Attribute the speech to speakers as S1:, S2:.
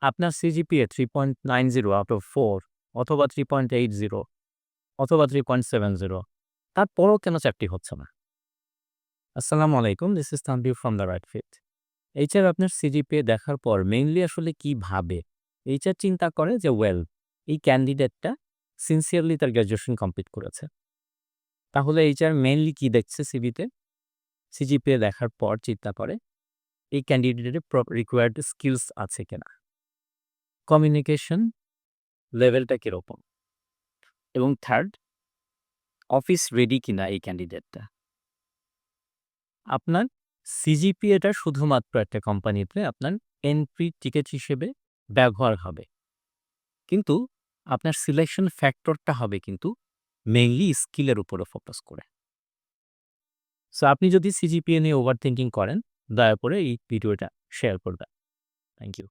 S1: আপনার CGPA 3.90 out of 4 অথবা 3.80 অথবা 3.70, তারপরও কেন চাকরি হচ্ছে না? আসসালামু আলাইকুম, this is Tanvir from the right fit. HR আপনার সিজিপিএ দেখার পর মেইনলি আসলে কি ভাবে? এইচআর চিন্তা করে যে এই ক্যান্ডিডেটটা সিনসিয়ারলি তার গ্র্যাজুয়েশন কমপ্লিট করেছে। তাহলে এইচআর মেইনলি কি দেখছে সিভিতে? সিজিপিএ দেখার পর চিন্তা করে এই ক্যান্ডিডেটের রিকোয়ার্ড স্কিলস আছে কিনা, কমিউনিকেশন লেভেলটা কিরকম, এবং থার্ড, অফিস রেডি কিনা এই ক্যান্ডিডেটটা। আপনার সিজিপিএটা শুধুমাত্র একটা কোম্পানিতে আপনার এন্ট্রি টিকেট হিসেবে ব্যবহার হবে। কিন্তু আপনার সিলেকশন ফ্যাক্টরটা হবে কিন্তু মেইনলি স্কিলের উপরে ফোকাস করে। সো আপনি যদি সিজিপিএ নিয়ে ওভার থিংকিং করেন, দয়া করে এই ভিডিওটা শেয়ার করবেন। Thank you.